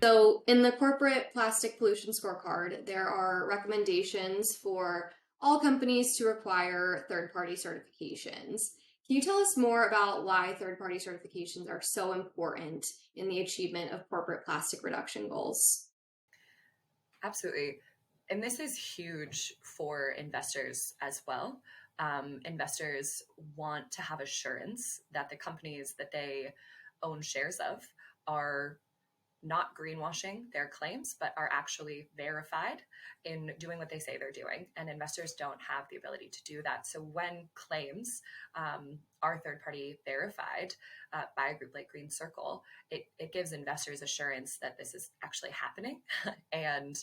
So in the Corporate Plastic Pollution Scorecard, there are recommendations for all companies to require third-party certifications. Can you tell us more about why third-party certifications are so important in the achievement of corporate plastic reduction goals? Absolutely. And this is huge for investors as well. Investors want to have assurance that the companies that they own shares of are not greenwashing their claims, but are actually verified in doing what they say they're doing. And investors don't have the ability to do that. So when claims are third party verified by a group like Green Circle, it gives investors assurance that this is actually happening. And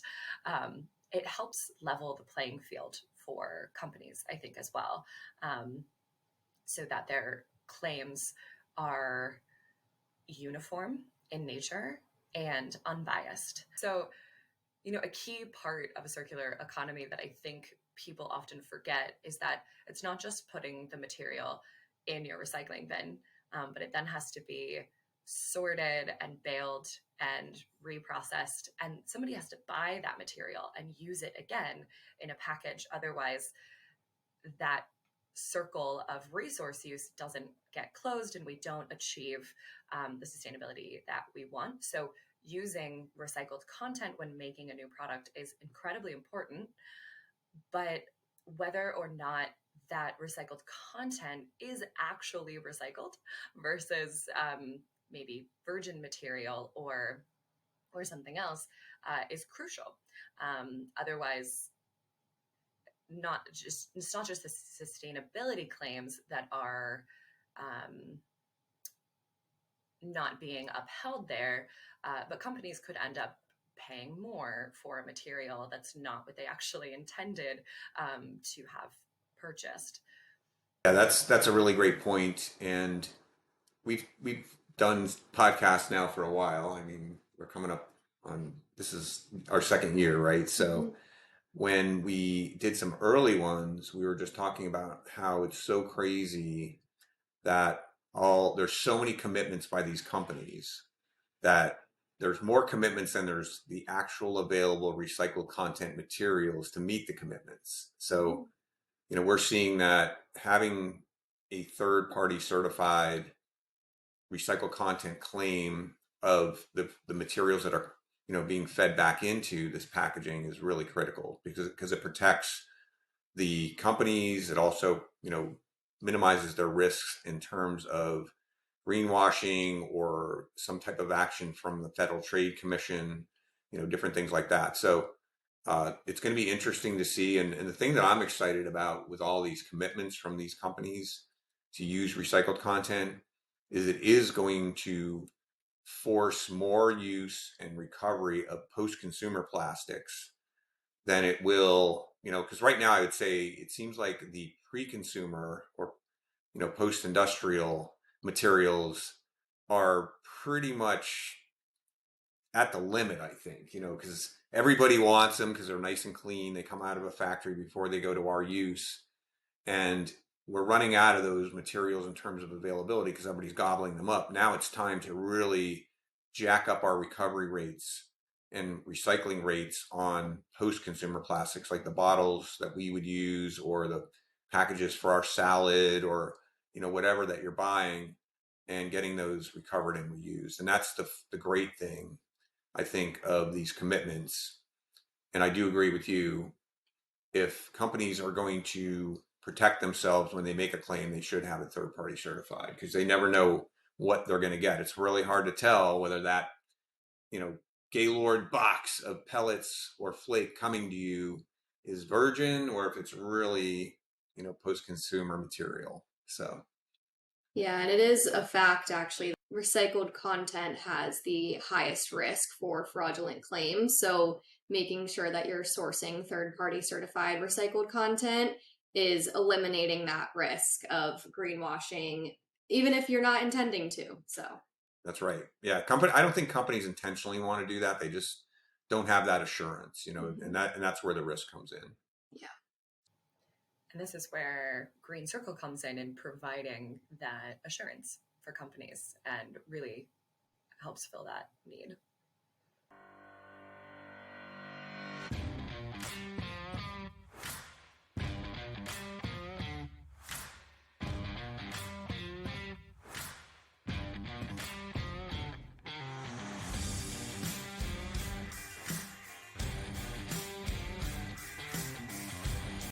it helps level the playing field for companies, I think, as well, so that their claims are uniform in nature and unbiased. So, a key part of a circular economy that I think people often forget is that it's not just putting the material in your recycling bin, but it then has to be sorted and baled and reprocessed. And somebody has to buy that material and use it again in a package. Otherwise, that circle of resource use doesn't get closed and we don't achieve the sustainability that we want. So using recycled content when making a new product is incredibly important, but whether or not that recycled content is actually recycled versus maybe virgin material or something else is crucial. Otherwise, it's not just the sustainability claims that are not being upheld there, but companies could end up paying more for a material that's not what they actually intended to have purchased. Yeah, that's a really great point, and we've done podcasts now for a while. I mean, we're coming up on, this is our second year, right? So when we did some early ones, we were just talking about how it's so crazy that there's so many commitments by these companies that there's more commitments than there's the actual available recycled content materials to meet the commitments. So, we're seeing that having a third party certified recycled content claim of the materials that are being fed back into this packaging is really critical because it protects the companies. It also minimizes their risks in terms of greenwashing or some type of action from the Federal Trade Commission, different things like that. So it's going to be interesting to see. And the thing that I'm excited about with all these commitments from these companies to use recycled content is it is going to force more use and recovery of post-consumer plastics than it will, because right now I would say it seems like the pre-consumer or, post-industrial materials are pretty much at the limit, I think, because everybody wants them because they're nice and clean. They come out of a factory before they go to our use. And we're running out of those materials in terms of availability because everybody's gobbling them up. Now it's time to really jack up our recovery rates and recycling rates on post-consumer plastics, like the bottles that we would use or the packages for our salad or, whatever that you're buying, and getting those recovered and reused. And that's the great thing, I think, of these commitments. And I do agree with you. If companies are going to protect themselves when they make a claim, they should have it third party certified because they never know what they're going to get. It's really hard to tell whether that, Gaylord box of pellets or flake coming to you is virgin or if it's really, post-consumer material. So. Yeah, and it is a fact, actually. Recycled content has the highest risk for fraudulent claims. So making sure that you're sourcing third-party certified recycled content is eliminating that risk of greenwashing, even if you're not intending to. So That's right. Yeah, I don't think companies intentionally want to do that. They just don't have that assurance, and that's where the risk comes in. Yeah. And this is where Green Circle comes in providing that assurance for companies and really helps fill that need.